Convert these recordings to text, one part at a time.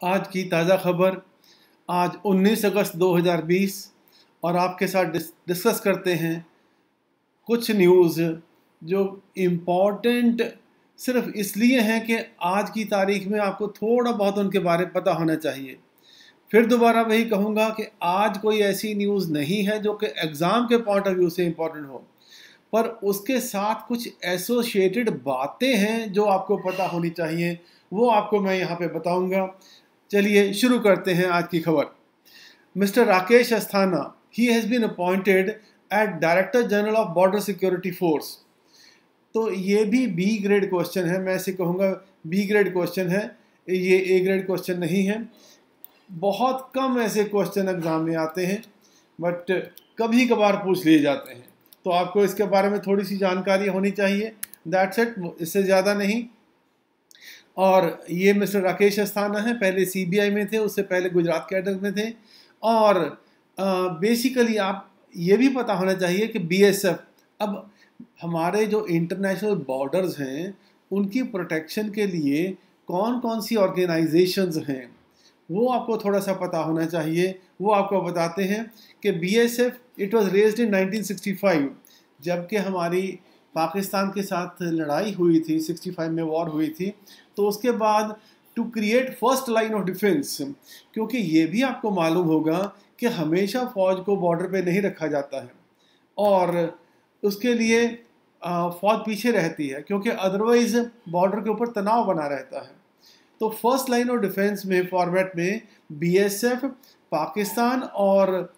आज की ताज़ा खबर। आज 19 अगस्त 2020 और आपके साथ डिस्कस करते हैं कुछ न्यूज़ जो इम्पॉर्टेंट सिर्फ इसलिए हैं कि आज की तारीख में आपको थोड़ा बहुत उनके बारे में पता होना चाहिए। फिर दोबारा वही कहूँगा कि आज कोई ऐसी न्यूज़ नहीं है जो कि एग्ज़ाम के पॉइंट ऑफ व्यू से इम्पॉर्टेंट हो, पर उसके साथ कुछ एसोसिएटेड बातें हैं जो आपको पता होनी चाहिए, वो आपको मैं यहाँ पे बताऊँगा। चलिए शुरू करते हैं आज की खबर। Mister Rakesh Asthana, he has been appointed at director general of border security force. तो ये भी बी ग्रेड क्वेश्चन है, मैं इसे कहूँगा बी ग्रेड क्वेश्चन है, ये ए ग्रेड क्वेश्चन नहीं है। बहुत कम ऐसे क्वेश्चन एग्जाम में आते हैं, बट कभी कभार पूछ लिए जाते हैं, तो आपको इसके बारे में थोड़ी सी जानकारी होनी चाहिए। दैट्स इट, इससे ज़्यादा नहीं। और ये मिस्टर राकेश अस्थाना है, पहले सीबीआई में थे, उससे पहले गुजरात कैडर में थे। और बेसिकली आप ये भी पता होना चाहिए कि बीएसएफ, अब हमारे जो इंटरनेशनल बॉर्डर्स हैं उनकी प्रोटेक्शन के लिए कौन कौन सी ऑर्गेनाइजेशंस हैं वो आपको थोड़ा सा पता होना चाहिए। वो आपको बताते हैं कि BSF it was raised in 1965, जबकि हमारी पाकिस्तान के साथ लड़ाई हुई थी, 65 में वॉर हुई थी, तो उसके बाद to create first line of defence, क्योंकि ये भी आपको मालूम होगा कि हमेशा फ़ौज को बॉर्डर पे नहीं रखा जाता है और उसके लिए फ़ौज पीछे रहती है, क्योंकि अदरवाइज़ बॉर्डर के ऊपर तनाव बना रहता है। तो फर्स्ट लाइन ऑफ डिफेंस में फॉर्मेट में बीएसएफ पाकिस्तान और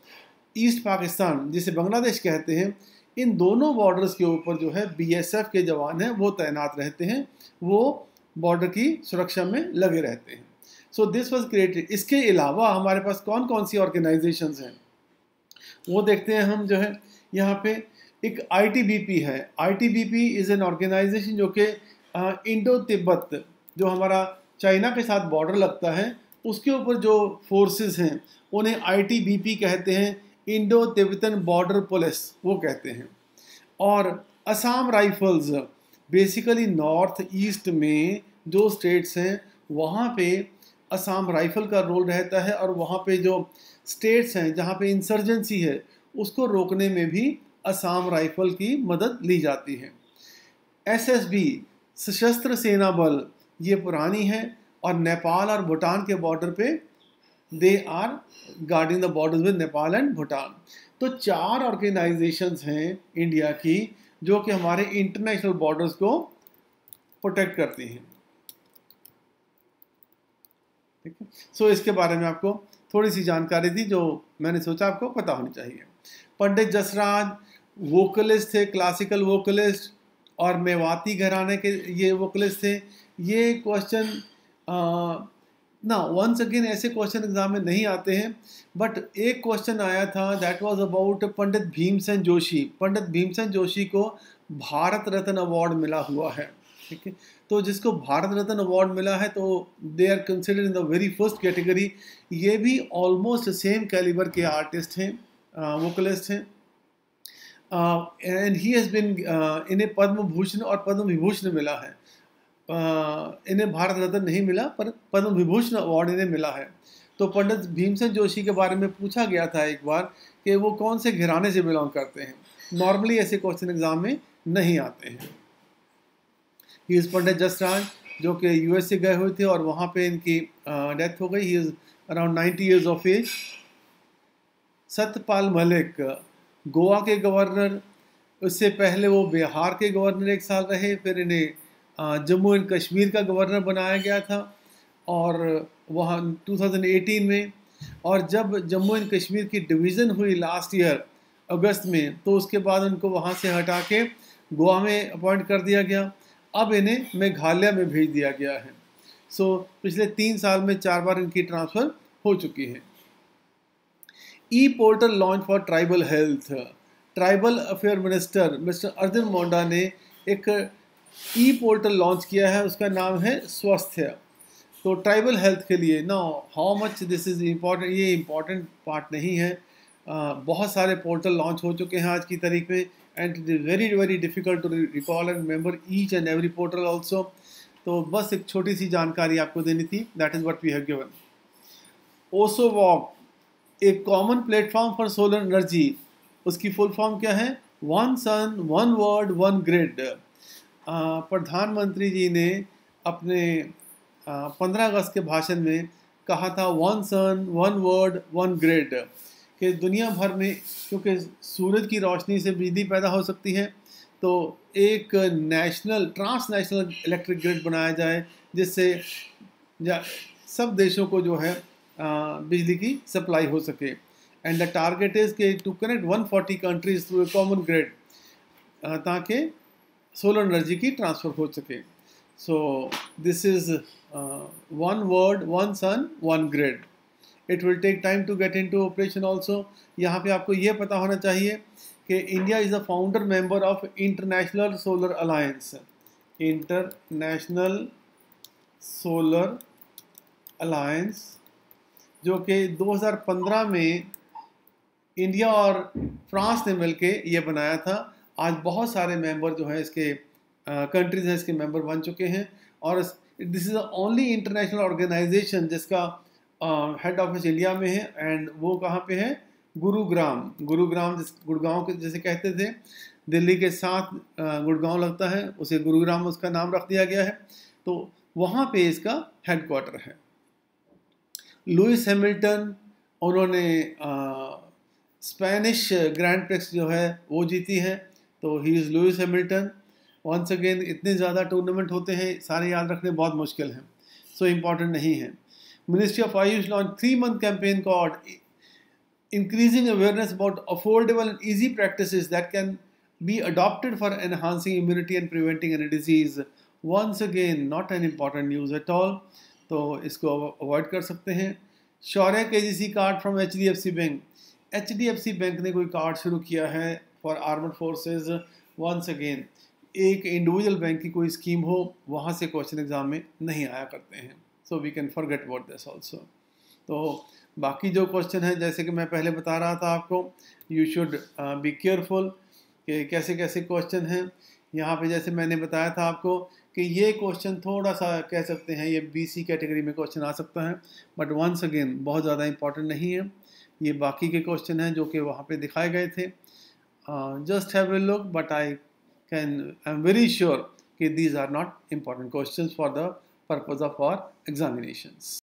ईस्ट पाकिस्तान जिसे बांग्लादेश कहते हैं, इन दोनों बॉर्डर्स के ऊपर जो है बीएसएफ के जवान हैं वो तैनात रहते हैं, वो बॉर्डर की सुरक्षा में लगे रहते हैं। So this was created. इसके अलावा हमारे पास कौन कौन सी ऑर्गेनाइजेशंस हैं वो देखते हैं हम। जो है यहाँ पे एक आईटीबीपी है। आईटीबीपी इज़ एन ऑर्गेनाइजेशन जो कि इंडो तिब्बत, जो हमारा चाइना के साथ बॉर्डर लगता है, उसके ऊपर जो फोर्सेस हैं उन्हें आईटीबीपी कहते हैं, इंडो तिब्बतन बॉर्डर पुलिस वो कहते हैं। और Assam rifles, basically north east में जो स्टेट्स हैं वहाँ पे असम राइफल का रोल रहता है, और वहाँ पे जो स्टेट्स हैं जहाँ पे इंसर्जेंसी है उसको रोकने में भी असम राइफल की मदद ली जाती है। एसएसबी सशस्त्र सेना बल, ये पुरानी है, और नेपाल और भूटान के बॉर्डर पे they are guarding the borders with Nepal and Bhutan. तो 4 ऑर्गेनाइजेशंस हैं इंडिया की जो कि हमारे इंटरनेशनल बॉर्डर्स को प्रोटेक्ट करती हैं। ठीक है, सो इसके बारे में आपको थोड़ी सी जानकारी दी जो मैंने सोचा आपको पता होनी चाहिए। पंडित जसराज वोकलिस्ट थे, क्लासिकल वोकलिस्ट, और मेवाती घराने के ये वोकलिस्ट थे। ये क्वेश्चन ना वंस अगेन ऐसे क्वेश्चन एग्जाम में नहीं आते हैं, बट एक क्वेश्चन आया था, that was about Pandit Bhimsen Joshi. Pandit Bhimsen Joshi को भारत रत्न अवार्ड मिला हुआ है। ठीक है, तो जिसको भारत रत्न अवार्ड मिला है तो they are considered in the very first category. ये भी ऑलमोस्ट सेम कैलिबर के आर्टिस्ट हैं, वोकलिस्ट हैं। एंड ही हैज़ बिन, इन्हें पद्म भूषण और पद्म विभूषण मिला है। इन्हें भारत रत्न नहीं मिला, पर पद्म विभूषण अवार्ड इन्हें मिला है। तो पंडित भीमसेन जोशी के बारे में पूछा गया था एक बार कि वो कौन से घराने से बिलोंग करते हैं। नॉर्मली ऐसे क्वेश्चन एग्जाम में नहीं आते हैं। ही इज़ पंडित जसराज जो कि यूएस से गए हुए थे और वहाँ पे इनकी डेथ हो गई। He is around 90 years of age. Satyapal Malik Goa के गवर्नर, उससे पहले वो बिहार के गवर्नर 1 साल रहे, फिर इन्हें जम्मू एंड कश्मीर का गवर्नर बनाया गया था और वहाँ 2018 में। और जब जम्मू एंड कश्मीर की डिवीज़न हुई लास्ट ईयर अगस्त में, तो उसके बाद उनको वहाँ से हटा के गोवा में अपॉइंट कर दिया गया। अब इन्हें मेघालय में भेज दिया गया है। सो पिछले 3 साल में 4 बार इनकी ट्रांसफ़र हो चुकी है। E portal launch for tribal health. Tribal affair minister mister Arjun Munda ने एक ई पोर्टल लॉन्च किया है, उसका नाम है स्वास्थ्य। तो ट्राइबल हेल्थ के लिए ना, how much this is important, ये इम्पॉर्टेंट पार्ट नहीं है। बहुत सारे पोर्टल लॉन्च हो चुके हैं आज की तारीख में, and it is very very difficult to recall and remember each and every portal also. तो बस एक छोटी सी जानकारी आपको देनी थी, that is what we have given. ओसोवॉक एक common platform for solar energy, उसकी फुल फॉर्म क्या है? One sun one world one grid. प्रधानमंत्री जी ने अपने 15 अगस्त के भाषण में कहा था one sun one world one grid, कि दुनिया भर में क्योंकि सूरज की रोशनी से बिजली पैदा हो सकती है, तो एक नेशनल ट्रांसनेशनल इलेक्ट्रिक ग्रिड बनाया जाए जिससे सब देशों को जो है बिजली की सप्लाई हो सके। एंड द टारगेट इज़ के to connect 140 countries through a common grid, ताकि सोलर एनर्जी की ट्रांसफ़र हो सके। So this is one world one sun one grid. It will take time to get into operation also. यहाँ पे आपको ये पता होना चाहिए कि India is a founder member of International Solar Alliance. International Solar Alliance जो कि 2015 में इंडिया और फ्रांस ने मिलके ये बनाया था। आज बहुत सारे मेंबर जो हैं इसके कंट्रीज हैं इसके मेंबर बन चुके हैं, और this is the only international organisation जिसका हेड ऑफिस इंडिया में है। एंड वो कहाँ पे है? गुरुग्राम। गुरुग्राम गुड़गांव के जैसे कहते थे, दिल्ली के साथ गुड़गांव लगता है, उसे गुरुग्राम उसका नाम रख दिया गया है, तो वहाँ पे इसका हेड क्वार्टर है। लुइस हैमिल्टन, उन्होंने स्पेनिश ग्रैंड प्रिक्स जो है वो जीती है, तो he is Lewis Hamilton. Once again इतने ज़्यादा टूर्नामेंट होते हैं, सारे याद रखने बहुत मुश्किल हैं, सो इम्पॉर्टेंट नहीं है। Ministry of Ayush launch 3-month campaign called increasing awareness about affordable and easy practices that can be adopted for enhancing immunity and preventing any disease. Once again, not an important news at all, तो इसको avoid कर सकते हैं। Shaurya KGC card from HDFC bank. HDFC bank ने कोई card शुरू किया है for armed forces. Once again, एक इंडिविजुअल बैंक की कोई स्कीम हो, वहाँ से क्वेश्चन एग्जाम में नहीं आया करते हैं, so we can forget about this also. तो बाकी जो क्वेश्चन है, जैसे कि मैं पहले बता रहा था आपको, यू शुड बी केयरफुल कि कैसे कैसे क्वेश्चन हैं। यहाँ पे जैसे मैंने बताया था आपको कि ये क्वेश्चन थोड़ा सा कह सकते हैं ये BC कैटेगरी में क्वेश्चन आ सकता है, बट वंस अगेन बहुत ज़्यादा इंपॉर्टेंट नहीं है। ये बाकी के क्वेश्चन हैं जो कि वहाँ पे दिखाए गए थे। Just have a look, but I am very sure कि these are not important question for the purpose of our examinations.